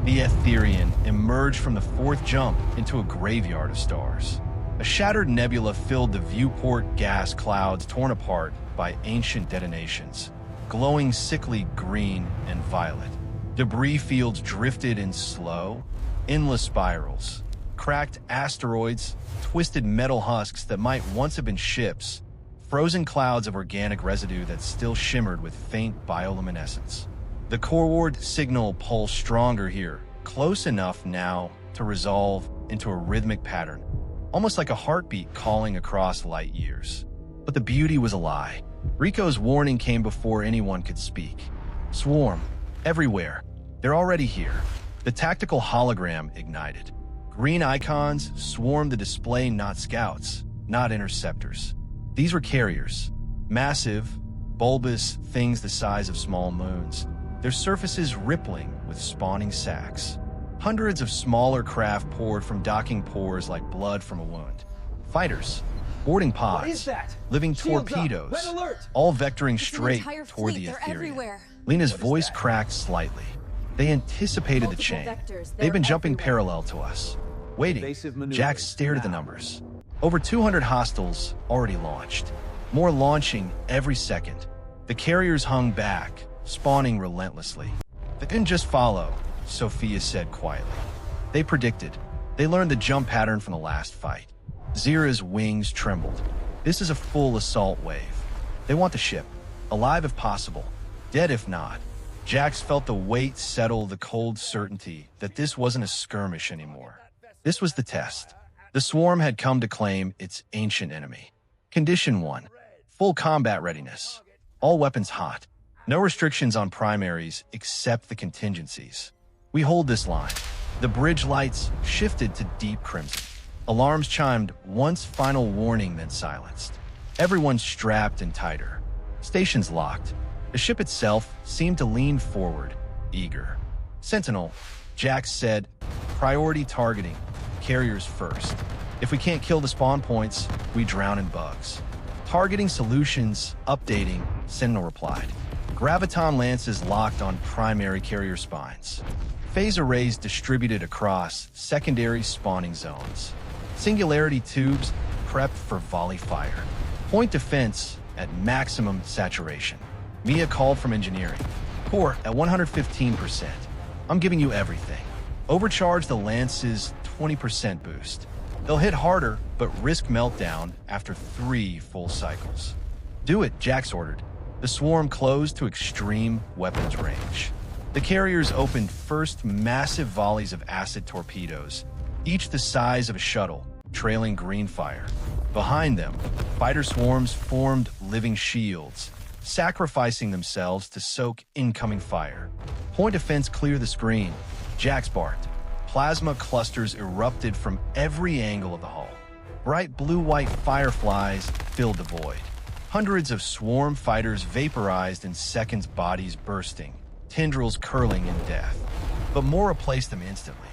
The Aetherion emerged from the fourth jump into a graveyard of stars. A shattered nebula filled the viewport, gas clouds torn apart by ancient detonations, glowing sickly green and violet. Debris fields drifted in slow, endless spirals. Cracked asteroids, twisted metal husks that might once have been ships, frozen clouds of organic residue that still shimmered with faint bioluminescence. The coreward signal pulsed stronger here, close enough now to resolve into a rhythmic pattern, almost like a heartbeat calling across light years. But the beauty was a lie. Rico's warning came before anyone could speak. Swarm, everywhere. They're already here. The tactical hologram ignited. Green icons swarmed the display, not scouts, not interceptors. These were carriers. Massive, bulbous things the size of small moons, their surfaces rippling with spawning sacs. Hundreds of smaller craft poured from docking pores like blood from a wound. Fighters, boarding pods, living torpedoes, all vectoring straight toward the Aetherion. Lena's voice cracked slightly. They anticipated the chain. They've been jumping parallel to us. Waiting, Jack stared at the numbers. Over 200 hostiles already launched. More launching every second. The carriers hung back, spawning relentlessly. They didn't just follow, Sophia said quietly. They predicted. They learned the jump pattern from the last fight. Zira's wings trembled. This is a full assault wave. They want the ship, alive if possible, dead if not. Jax felt the weight settle, the cold certainty that this wasn't a skirmish anymore. This was the test. The swarm had come to claim its ancient enemy. Condition 1. Full combat readiness. All weapons hot. No restrictions on primaries except the contingencies. We hold this line. The bridge lights shifted to deep crimson. Alarms chimed once, final warning, then silenced. Everyone strapped and tighter. Stations locked. The ship itself seemed to lean forward, eager. Sentinel, Jax said, priority targeting, carriers first. If we can't kill the spawn points, we drown in bugs. Targeting solutions, updating, Sentinel replied. Graviton lances locked on primary carrier spines. Phase arrays distributed across secondary spawning zones. Singularity tubes prepped for volley fire. Point defense at maximum saturation. Mia called from engineering. Core at 115%. I'm giving you everything. Overcharge the lance's 20% boost. They'll hit harder, but risk meltdown after 3 full cycles. Do it, Jax ordered. The swarm closed to extreme weapons range. The carriers opened first massive volleys of acid torpedoes, each the size of a shuttle, trailing green fire. Behind them, fighter swarms formed living shields, sacrificing themselves to soak incoming fire. Point defense clear the screen, Jax barked. Plasma clusters erupted from every angle of the hull. Bright blue-white fireflies filled the void. Hundreds of swarm fighters vaporized in seconds, bodies bursting, tendrils curling in death. But more replaced them instantly.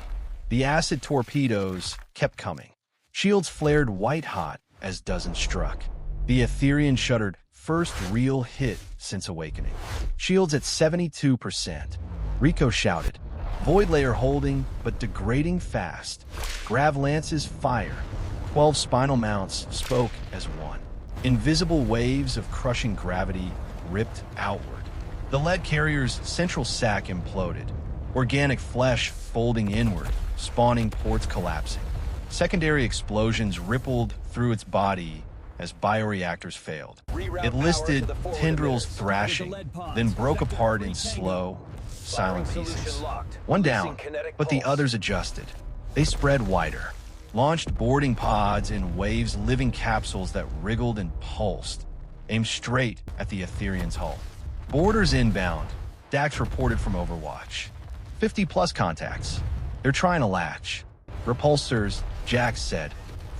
The acid torpedoes kept coming. Shields flared white-hot as dozens struck. The Aetherion shuddered, first real hit since awakening. Shields at 72%. Rico shouted. Void layer holding, but degrading fast. Grav lances fire. 12 spinal mounts spoke as one. Invisible waves of crushing gravity ripped outward. The lead carrier's central sac imploded. Organic flesh folding inward, spawning ports collapsing. Secondary explosions rippled through its body as bioreactors failed. It listed tendrils thrashing, then broke apart in slow, silent pieces. One down, but the others adjusted. They spread wider, launched boarding pods in waves, living capsules that wriggled and pulsed, aimed straight at the Aetherian's hull. Boarders inbound, Dax reported from Overwatch. 50+ contacts. They're trying to latch. Repulsors, Jax said,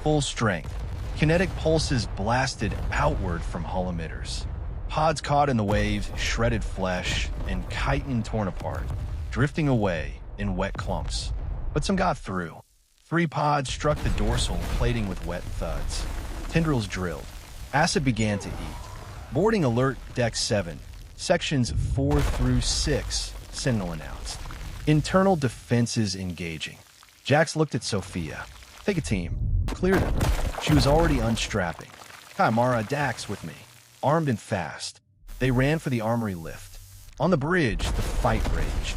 full strength. Kinetic pulses blasted outward from hull emitters. Pods caught in the waves, shredded flesh, and chitin torn apart, drifting away in wet clumps. But some got through. 3 pods struck the dorsal, plating with wet thuds. Tendrils drilled. Acid began to eat. Boarding alert, Deck 7. Sections 4 through 6, Sentinel announced. Internal defenses engaging. Jax looked at Sophia. Take a team. Clear them. She was already unstrapping. Kaimara, Dax with me. Armed and fast. They ran for the armory lift. On the bridge, the fight raged.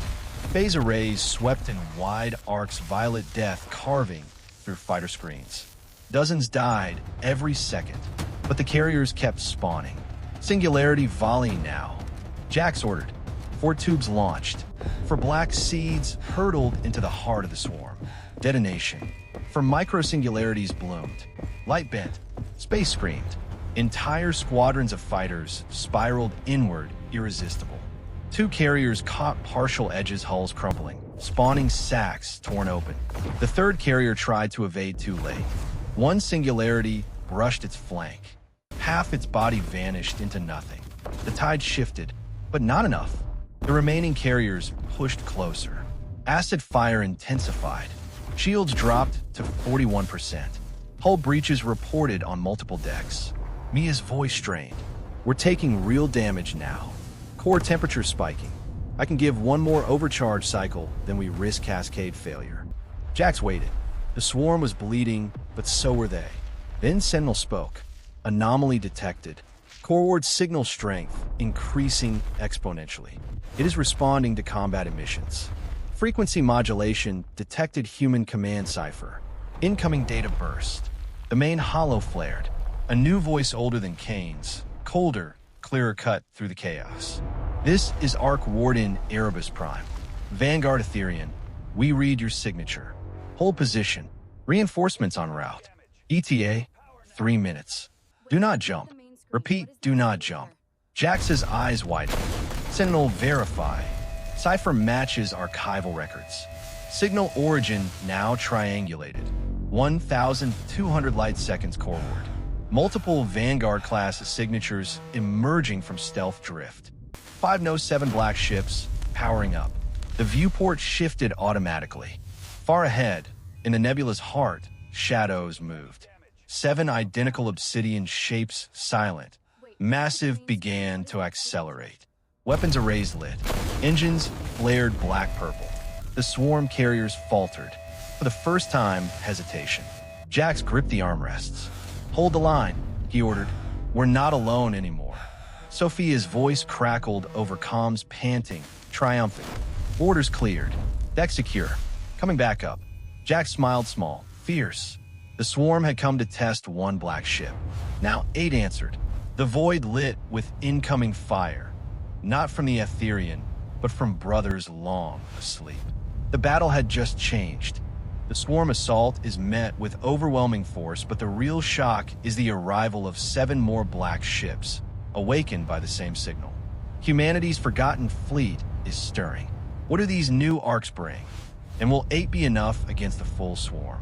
Phase arrays swept in wide arcs, violet death carving through fighter screens. Dozens died every second, but the carriers kept spawning. Singularity volleying now. Jax ordered. 4 tubes launched. For black seeds hurtled into the heart of the swarm. Detonation. For micro-singularities bloomed. Light bent. Space screamed. Entire squadrons of fighters spiraled inward, irresistible. 2 carriers caught partial edges, hulls crumpling, spawning sacks torn open. The 3rd carrier tried to evade too late. 1 singularity brushed its flank. Half its body vanished into nothing. The tide shifted, but not enough. The remaining carriers pushed closer. Acid fire intensified. Shields dropped to 41%. Hull breaches reported on multiple decks. Mia's voice strained. We're taking real damage now. Core temperature spiking. I can give 1 more overcharge cycle, then we risk cascade failure. Jax waited. The swarm was bleeding, but so were they. Then Sentinel spoke. Anomaly detected. Core ward signal strength increasing exponentially. It is responding to combat emissions. Frequency modulation detected human command cipher. Incoming data burst. The main hollow flared. A new voice older than Kane's. Colder, clearer cut through the chaos. This is Arc Warden Erebus Prime. Vanguard Aetherion. We read your signature. Hold position. Reinforcements en route. ETA, 3 minutes. Do not jump. Repeat, do not jump. Jax's eyes widen. Sentinel verify. Cipher matches archival records. Signal origin now triangulated. 1,200 light seconds coreward. Multiple Vanguard-class signatures emerging from stealth drift. 507 black ships powering up. The viewport shifted automatically. Far ahead, in the nebula's heart, shadows moved. 7 identical obsidian shapes silent. Massive began to accelerate. Weapons arrays lit. Engines flared black-purple. The swarm carriers faltered. For the first time, hesitation. Jax gripped the armrests. Hold the line, he ordered. We're not alone anymore. Sophia's voice crackled over comms, panting, triumphant. Orders cleared. Deck secure. Coming back up. Jax smiled small, fierce. The swarm had come to test 1 black ship. Now 8 answered. The void lit with incoming fire. Not from the Aetherion, but from brothers long asleep. The battle had just changed. The swarm assault is met with overwhelming force, but the real shock is the arrival of 7 more black ships, awakened by the same signal. Humanity's forgotten fleet is stirring. What do these new arcs bring? And will 8 be enough against the full swarm?